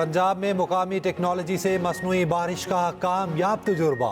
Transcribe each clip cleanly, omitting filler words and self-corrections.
पंजाब में मुकामी टेक्नोलॉजी से मसनूई बारिश का कामयाब तजुर्बा।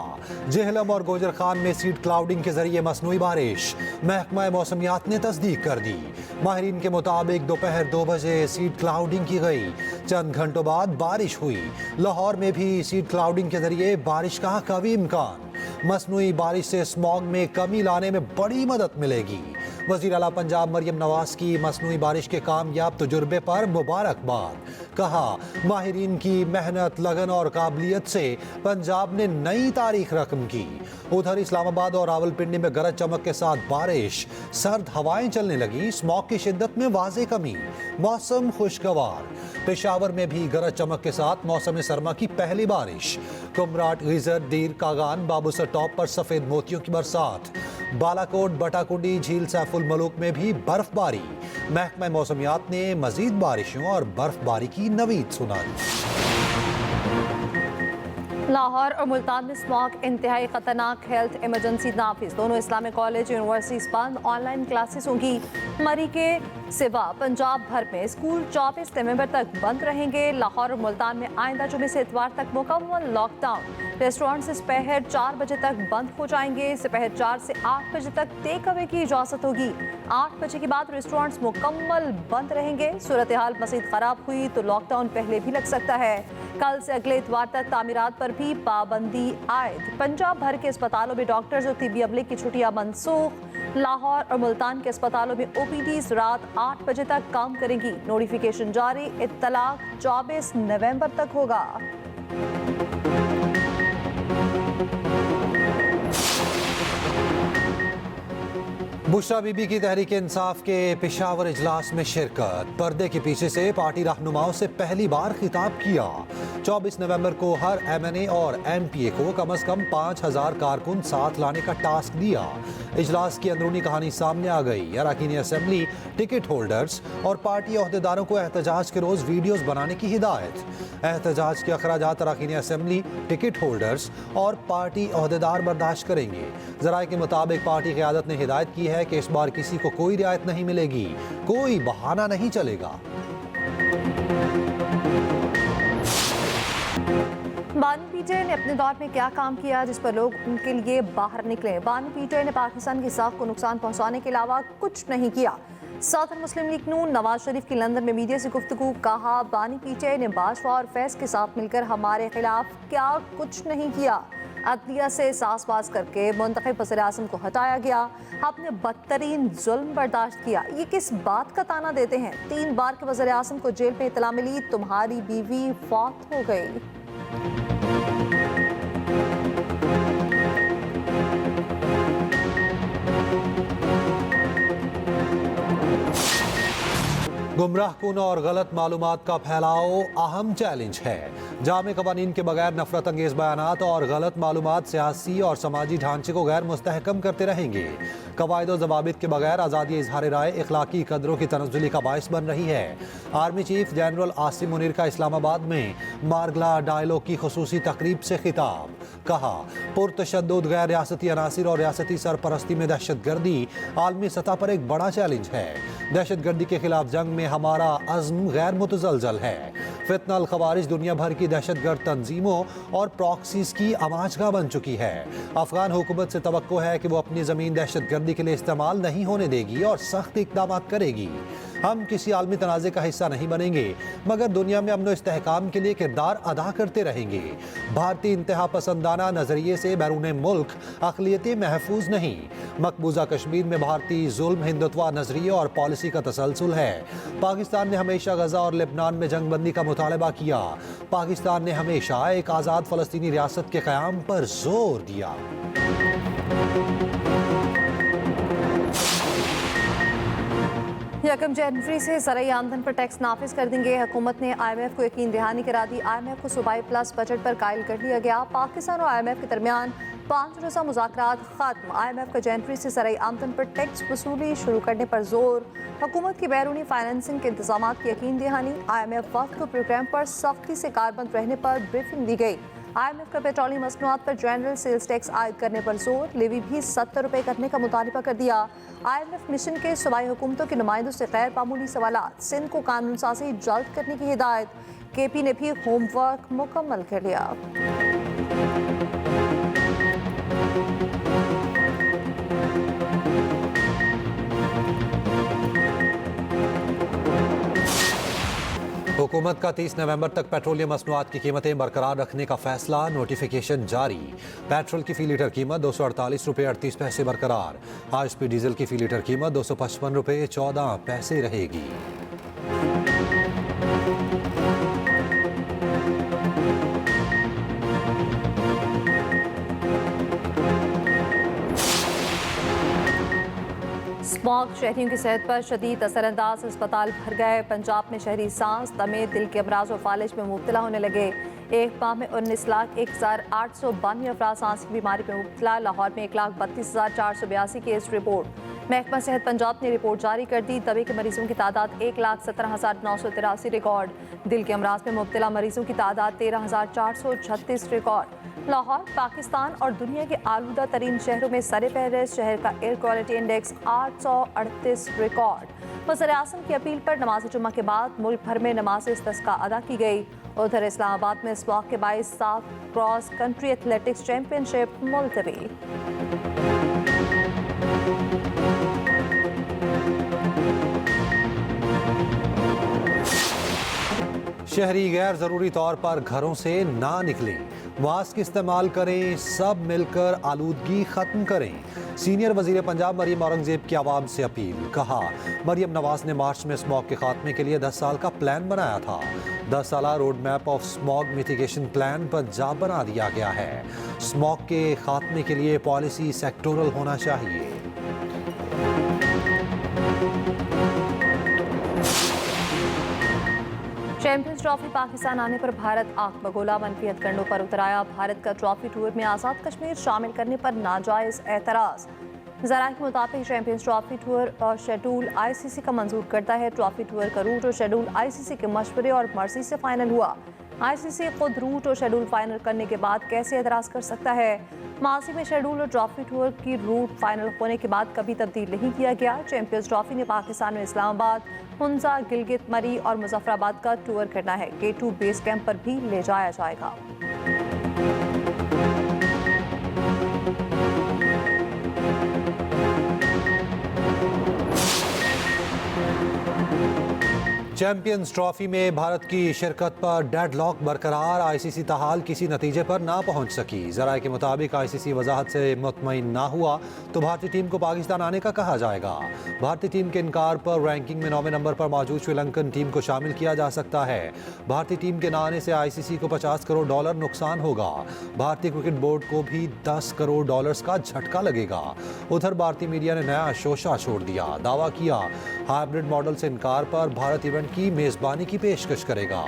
जेहलम और गोजर खान में सीड क्लाउडिंग के जरिए मसनूई बारिश। महकमा मौसमियात ने तस्दीक कर दी। माहिरीन के मुताबिक दोपहर 2 बजे सीड क्लाउडिंग की गई। चंद घंटों बाद बारिश हुई। लाहौर में भी सीड क्लाउडिंग के जरिए बारिश का कवी इम्कान। मसनूई बारिश से स्मॉग में कमी लाने में बड़ी मदद मिलेगी। वज़ीर आला पंजाब मरियम नवाज की मसनूई बारिश के कामयाब तजुर्बे पर मुबारकबाद। कहा, माहिरीन की मेहनत, लगन और काबिलियत से पंजाब ने नई तारीख रकम की। उधर इस्लामाबाद और रावलपिंडी में गरज चमक के साथ बारिश, सर्द हवाएं चलने लगी। स्मॉग की शिद्दत में वाज़े कमी, मौसम खुशगवार। पेशावर में भी गरज चमक के साथ मौसम सरमा की पहली बारिश। कुमराट, गीजर, दीर, कागान, बाबूसर टॉप पर सफेद मोतियों की बरसात। बालाकोट, बटाकुंडी, झील सैफुल मलूक में भी बर्फबारी। महकमा मौसमियात ने मजीद बारिशों और बर्फबारी की नवीद सुना दी। लाहौर और मुल्तान में स्मॉग इंतहाई खतरनाक, हेल्थ इमरजेंसी नाफिज। दोनों इस्लामिक कॉलेज यूनिवर्सिटीज बंद, ऑनलाइन क्लासेस होंगी। मरी के सिवा पंजाब भर में स्कूल 24 नवंबर तक बंद रहेंगे। लाहौर और मुल्तान में आइंदा जुमे से इतवार तक मुकम्मल लॉकडाउन। रेस्टोरेंट्स दोपहर 4 बजे तक बंद हो जाएंगे। दोपहर 4 से 8 बजे तक टेक अवे की इजाज़त होगी। 8 बजे के बाद रेस्टोरेंट्स मुकम्मल बंद रहेंगे। सूरत हाल मज़ीद ख़राब हुई तो लॉकडाउन पहले भी लग सकता है। कल से अगले इतवार तक तामीरात पर भी पाबंदी आयद। पंजाब भर के अस्पतालों में डॉक्टर्स और तिब्बी अमले की छुट्टियां मनसूख। लाहौर और मुल्तान के अस्पतालों में OPDs रात 8 बजे तक काम करेंगी। नोटिफिकेशन जारी, इत्तलाक 24 नवंबर तक होगा। बुशरा बीबी की तहरीक इंसाफ के पेशावर इजलास में शिरकत। पर्दे के पीछे से पार्टी रहनुमाओं से पहली बार खिताब किया। 24 नवंबर को हर MNA और MPA को कम से कम 5000 कारकुन साथ लाने का टास्क दिया। इजलास की अंदरूनी कहानी सामने आ गई। अरकान असेंबली, टिकट होल्डर्स और पार्टी अहदेदारों को एहतजाज के रोज वीडियोस बनाने की हिदायत। एहतजाज के अखराजात अरकान असेंबली, टिकट होल्डर्स और पार्टी अहदेदार बर्दाश्त करेंगे। जराये के मुताबिक पार्टी क़यादत ने हिदायत की है कि इस बार किसी को कोई रियायत नहीं मिलेगी, कोई बहाना नहीं चलेगा। बानी पीटीआई ने अपने दौर में क्या काम किया जिस पर लोग उनके लिए बाहर निकले। बानी पीटीआई ने पाकिस्तान की साख को नुकसान पहुंचाने के अलावा कुछ नहीं किया। सदर मुस्लिम लीग नून नवाज शरीफ की लंदन में मीडिया से गुफ्तगू। कहा, बानी पीटीआई ने बाजवा और फैज के साथ मिलकर हमारे खिलाफ क्या कुछ नहीं किया। अदलिया से सासबाज करके मुंतखब वज़ीर-ए-आज़म को हटाया गया। आपने बदतरीन जुल्म बर्दाश्त किया। ये किस बात का ताना देते हैं? 3 बार के वज़ीर-ए-आज़म को जेल में इत्तला मिली, तुम्हारी बीवी फौत हो गई। गुमराहकुन और गलत मालूमात का फैलाव अहम चैलेंज है। जामे कवानीन के बगैर नफरत अंगेज बयानात और गलत मालूमात सियासी और समाजी ढांचे को गैर मुस्तहकम करते रहेंगे। कवायद और जवाबित के बगैर आज़ादी इजहार राय इखलाकी कदरों की तनज़्ज़ुली का बाइस बन रही है। Army chief general Asim Munir का इस्लामाबाद में मारगला डायलॉग की खुसूसी तकरीब से खिताब। कहा, पुरतशद्दुद गैर रियासती अनासिर और रियासती सरपरस्ती में दहशत गर्दी आलमी सतह पर एक बड़ा चैलेंज है। दहशत गर्दी के खिलाफ जंग में हमारा अज़्म गैर मुतज़लज़ल है। फितना अल खवारिज दुनिया भर की दहशतगर्द तंजीमों और प्रॉक्सीज की आमाजगाह बन चुकी है। अफगान हुकूमत से तवक्को है कि वो अपनी ज़मीन दहशत गर्दी के लिए इस्तेमाल नहीं होने देगी और सख्त इक़दाम करेगी। हम किसी आलमी तनाज़े का हिस्सा नहीं बनेंगे, मगर दुनिया में अमन व इस्तेहकाम के लिए किरदार अदा करते रहेंगे। भारतीय इंतहा पसंदाना नज़रिए से बैरून मुल्क अक़लियतें महफूज नहीं। मकबूजा कश्मीर में भारतीय जुल्म, हिंदुत्वा नज़रिए और पॉलिसी का तसलसल है। पाकिस्तान ने हमेशा गजा और लेबनान में जंगबंदी का मुतालबा किया। पाकिस्तान ने हमेशा एक आज़ाद फ़लस्तीनी रियासत के क़याम पर जोर दिया। यकम जनवरी से ज़राई आमदन पर टैक्स नाफिज कर देंगे। हुकूमत ने IMF को यकीन दहानी करा दी। IMF को सूबाई प्लस बजट पर कायल कर लिया गया। पाकिस्तान और IMF के दरमियान 5 रोज़ा मुज़ाकरात खत्म। IMF का जनवरी से ज़राई आमदन पर टैक्स वसूली शुरू करने पर जोर। हुकूमत की बैरूनी फाइनेंसिंग के इंतजाम की यकीन दहानी। IMF वक्त को प्रोग्राम पर सख्ती से कारबंद रहने पर ब्रीफिंग दी गई। IMF का पेट्रोलियम मसनूआत पर जनरल सेल्स टैक्स आयद करने पर जोर। लेवी भी 70 रुपये करने का मुतालबा कर दिया। IMF मिशन के सूबाई हुकूमतों के नुमाइंदों से गैर मामूली सवालात। सिंध को कानून साजी जल्द करने की हिदायत। केपी ने भी होमवर्क मुकम्मल कर लिया। हुकूमत का 30 नवंबर तक पेट्रोलियम मसनूआत की कीमतें बरकरार रखने का फैसला, नोटिफिकेशन जारी। पेट्रोल की फी लीटर कीमत 248 रुपये 38 पैसे बरकरार। हाई डीजल की फी लीटर कीमत 255 रुपये 14 पैसे रहेगी। स्मॉग शहरियों की सेहत पर शदीद असरअंदाज, अस्पताल भर गए। पंजाब में शहरी सांस, दमे, दिल के अमराज और फालिज में मुब्तला होने लगे। एक माह में 19,01,892 अफराद सांस की बीमारी में मुब्तला। लाहौर में 1,32,482 केस रिपोर्ट। महकमा सेहत पंजाब ने रिपोर्ट जारी कर दी। दमे के मरीजों की तादाद 1,17,983 रिकॉर्ड। दिल के अमराज में मुब्तला मरीजों की तादाद 13,436 रिकॉर्ड। लाहौर पाकिस्तान और दुनिया के आलूदा तरीन शहरों में सरे फहरिस्त। शहर का एयर क्वालिटी इंडेक्स 838 रिकॉर्ड। वज़ीर-ए-आज़म की अपील पर नमाज जुम्मा के बाद मुल्क भर में नमाज इस्तिस्का अदा की गई। उधर इस्लामाबाद में स्मॉग के बाइस साफ क्रॉस कंट्री एथलेटिक्स चैंपियनशिप मुलतवी। शहरी गैर जरूरी तौर पर घरों से ना निकलें, मास्क इस्तेमाल करें, सब मिलकर आलूदगी खत्म करें। सीनियर वजीर पंजाब मरियम औरंगजेब की आवाम से अपील। कहा, मरियम नवाज ने मार्च में स्मॉग के खात्मे के लिए 10 साल का प्लान बनाया था। 10 साला road map of smog mitigation plan Punjab बना दिया गया है। स्मॉग के खात्मे के लिए पॉलिसी सेक्टोरल होना चाहिए। चैंपियंस ट्रॉफी पाकिस्तान आने पर भारत आग बगोला, मनफी हथकंडों पर उतर आया। भारत का ट्रॉफी टूर में आज़ाद कश्मीर शामिल करने पर नाजायज़ एतराज़। ज़राए के मुताबिक चैंपियंस ट्रॉफी टूर और शेड्यूल आईसीसी का मंजूर करता है। ट्रॉफी टूर का रूट और शेड्यूल आईसीसी के मशवरे और मर्जी से फाइनल हुआ। आईसीसी खुद रूट और शेड्यूल फाइनल करने के बाद कैसे एतराज़ कर सकता है। माजी में शेड्यूल और ट्रॉफी टूर की रूट फाइनल होने के बाद कभी तब्दील नहीं किया गया। चैंपियंस ट्रॉफी ने पाकिस्तान में इस्लामाबाद, हुंजा, गिलगित, मरी और मुजफ्फराबाद का टूर करना है। K2 बेस कैंप पर भी ले जाया जाएगा। चैंपियंस ट्रॉफी में भारत की शिरकत पर डेडलॉक बरकरार। आईसीसी ताहाल किसी नतीजे पर ना पहुंच सकी। ज़राए के मुताबिक आईसीसी वजाहत से मुतमईन ना हुआ तो भारतीय टीम को पाकिस्तान आने का कहा जाएगा। भारतीय टीम के इनकार पर रैंकिंग में 9वें नंबर पर मौजूद श्रीलंकन टीम को शामिल किया जा सकता है। भारतीय टीम के ना आने से आईसीसी को $50 करोड़ नुकसान होगा। भारतीय क्रिकेट बोर्ड को भी $10 करोड़ का झटका लगेगा। उधर भारतीय मीडिया ने नया शोशा छोड़ दिया। दावा किया, हाइब्रिड मॉडल से इनकार पर भारत इवेंट की मेजबानी की पेशकश करेगा।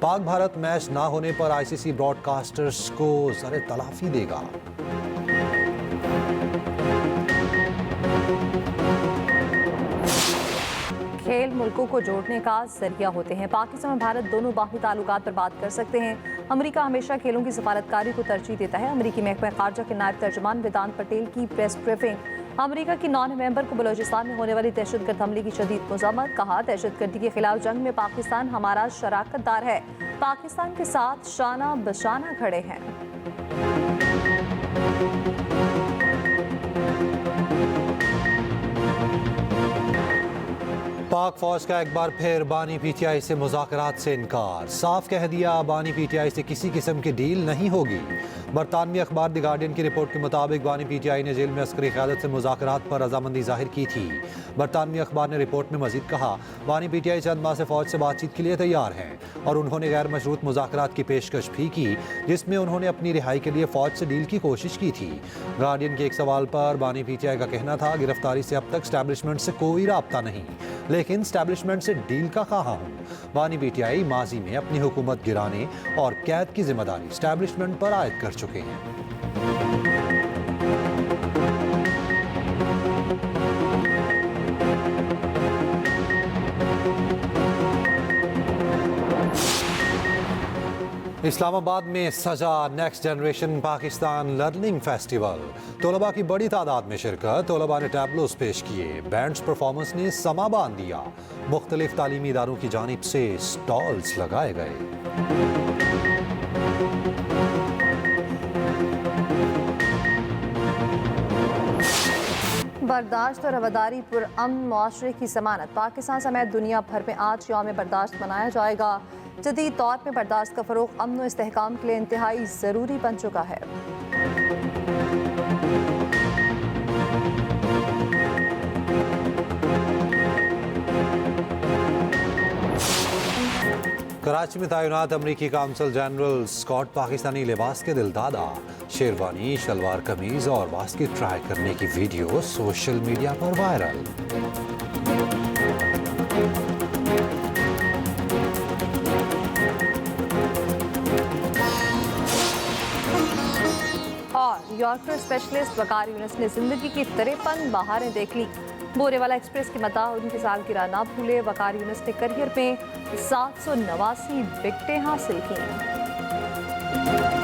पाक भारत मैच ना होने पर आईसीसी ब्रॉडकास्टर्स को ज़रे तलाफी देगा। खेल मुल्कों को जोड़ने का जरिया होते हैं। पाकिस्तान और भारत दोनों बाहमी ताल्लुकात पर बात कर सकते हैं। अमेरिका हमेशा खेलों की सफारतकारी को तरजीह देता है। अमेरिकी महकमा खारजा के नायब तर्जुमान वेदांत पटेल की प्रेस ब्रीफिंग। अमेरिका की 9 नवंबर को बलोचिस्तान में होने वाली दहशतगर्द हमले की शदीद मज़म्मत। कहा, दहशतगर्दी के खिलाफ जंग में पाकिस्तान हमारा शराकतदार है। पाकिस्तान के साथ शाना बशाना खड़े हैं। पाक फौज का एक बार फिर बानी पीटीआई से मुज़ाकरात से इनकार। साफ कह दिया, बानी पीटीआई से किसी किस्म की डील नहीं होगी। बरतानवी अखबार द गार्डियन की रिपोर्ट के मुताबिक बानी पीटीआई ने जेल में अस्करी क़यादत से मुज़ाकरात पर रजामंदी जाहिर की थी। बरतानवी अखबार ने रिपोर्ट में मजीद कहा, बानी पीटीआई चंद माह से फौज से बातचीत के लिए तैयार हैं और उन्होंने गैर मशरूत मुज़ाकरात की पेशकश भी की, जिसमें उन्होंने अपनी रिहाई के लिए फौज से डील की कोशिश की थी। गार्डियन के एक सवाल पर बानी पीटीआई का कहना था, गिरफ्तारी से अब तक स्टैब्लिशमेंट से कोई राब्ता नहीं, लेकिन स्टैब्लिशमेंट से डील का ख्वाह हूँ। बानी पीटीआई माजी में अपनी हुकूमत गिराने और कैद की जिम्मेदारी स्टैब्लिशमेंट पर आयद कर चुके हैं। इस्लामाबाद में सजा next generation Pakistan learning festival. तलबा की बड़ी तादाद में शिरकत। तलबा ने टैबलोस पेश किए। बैंड्स परफॉर्मेंस ने समा बांध दिया। मुख्तलिफ तालीमी इदारों की जानिब से स्टॉल्स लगाए गए। बर्दाश्त और रवादारी पर अमन मुआशरे की जमानत। पाकिस्तान समेत दुनिया भर में आज यौम बर्दाश्त मनाया जाएगा। जदीद दौर में बर्दाश्त का फ़रोग़ अमन और इस्तेहकाम के लिए इंतहाई ज़रूरी बन चुका है। कराची में तैनात अमरीकी काउंसल जनरल स्कॉट पाकिस्तानी लिबास के दिलदादा। शेरवानी, शलवार कमीज और बास्केट ट्राई करने की वीडियो सोशल मीडिया पर वायरल। और यॉर्कर स्पेशलिस्ट वकार यूनुस ने जिंदगी की 53 बहारें देख ली। बोरेवाला एक्सप्रेस की मता उनकी सालगिरह ना भूले। वकार यूनुस ने करियर में 789 विकेटें हासिल की।